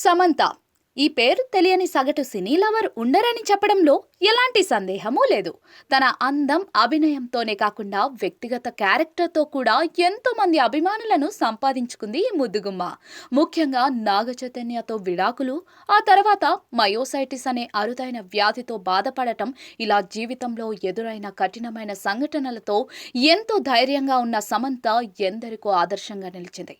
సమంత ఈ పేరు తెలియని సగటు సినీ లవర్ ఉండరని చెప్పడంలో ఎలాంటి సందేహమూ లేదు. తన అందం, అభినయంతోనే కాకుండా వ్యక్తిగత క్యారెక్టర్తో కూడా ఎంతో మంది అభిమానులను సంపాదించుకుంది ఈ ముద్దుగుమ్మ. ముఖ్యంగా నాగ చైతన్యతో విడాకులు, ఆ తర్వాత మయోసైటిస్ అనే అరుదైన వ్యాధితో బాధపడటం, ఇలా జీవితంలో ఎదురైన కఠినమైన సంఘటనలతో ఎంతో ధైర్యంగా ఉన్న సమంత ఎందరికో ఆదర్శంగా నిలిచింది.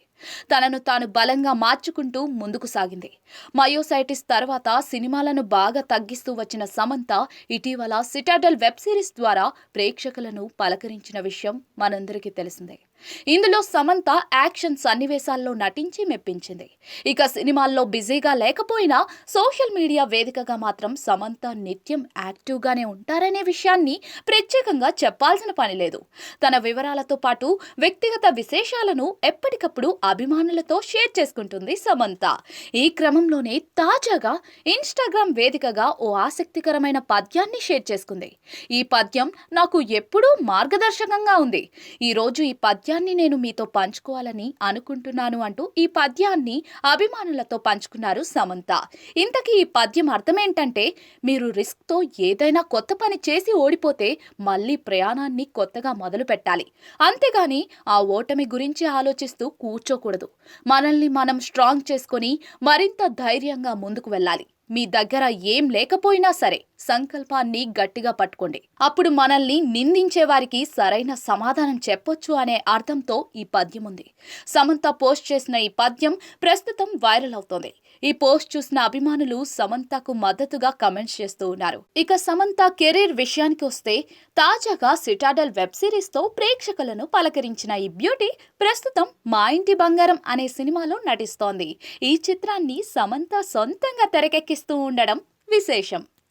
తనను తాను బలంగా మార్చుకుంటూ ముందుకు సాగింది. మయోసైటిస్ తర్వాత సినిమాలను బాగా తగ్గిస్తూ వచ్చిన సమంత ఇటీవల సిటాడెల్ వెబ్ సిరీస్ ద్వారా ప్రేక్షకులను పలకరించిన విషయం మనందరికీ తెలిసిందే. ఇందులో సమంత యాక్షన్ సన్నివేశాల్లో నటించి మెప్పించింది. ఇక సినిమాల్లో బిజీగా లేకపోయినా సోషల్ మీడియా వేదికగా మాత్రం సమంత నిత్యం యాక్టివ్గానే ఉంటారనే విషయాన్ని ప్రత్యేకంగా చెప్పాల్సిన పని లేదు. తన వివరాలతో పాటు వ్యక్తిగత విశేషాలను ఎప్పటికప్పుడు అభిమానులతో షేర్ చేసుకుంటుంది సమంత. ఈ క్రమంలోనే తాజాగా ఇన్స్టాగ్రామ్ వేదికగా ఓ ఆసక్తికరమైన పద్యాన్ని షేర్ చేసుకుంది. ఈ పద్యం నాకు ఎప్పుడూ మార్గదర్శకంగా ఉంది. ఈ రోజు ఈ పద్యాన్ని నేను మీతో పంచుకోవాలని అనుకుంటున్నాను అంటూ ఈ పద్యాన్ని అభిమానులతో పంచుకున్నారు సమంత. ఇంతకీ ఈ పద్యం అర్థం ఏంటంటే, మీరు రిస్క్తో ఏదైనా కొత్త పని చేసి ఓడిపోతే మళ్ళీ ప్రయాణాన్ని కొత్తగా మొదలు పెట్టాలి. అంతేగాని ఆ ఓటమి గురించి ఆలోచిస్తూ కూర్చోకూడదు. మనల్ని మనం స్ట్రాంగ్ చేసుకొని మరింత ధైర్యంగా ముందుకు వెళ్ళాలి. మీ దగ్గర ఏం లేకపోయినా సరే సంకల్పాన్ని గట్టిగా పట్టుకోండి. అప్పుడు మనల్ని నిందించే వారికి సరైన సమాధానం చెప్పొచ్చు అనే అర్థంతో ఈ పద్యం ఉంది. సమంత పోస్ట్ చేసిన ఈ పద్యం ప్రస్తుతం వైరల్ అవుతోంది. ఈ పోస్ట్ చూసిన అభిమానులు సమంతకు మద్దతుగా కమెంట్స్ చేస్తూ ఉన్నారు. ఇక సమంత కెరీర్ విషయానికి వస్తే, తాజాగా సిటాడెల్ వెబ్ సిరీస్ తో ప్రేక్షకులను పలకరించిన ఈ బ్యూటీ ప్రస్తుతం మా ఇంటి బంగారం అనే సినిమాలో నటిస్తోంది. ఈ చిత్రాన్ని సమంత సొంతంగా తెరకెక్కిస్తూ ఉండడం విశేషం.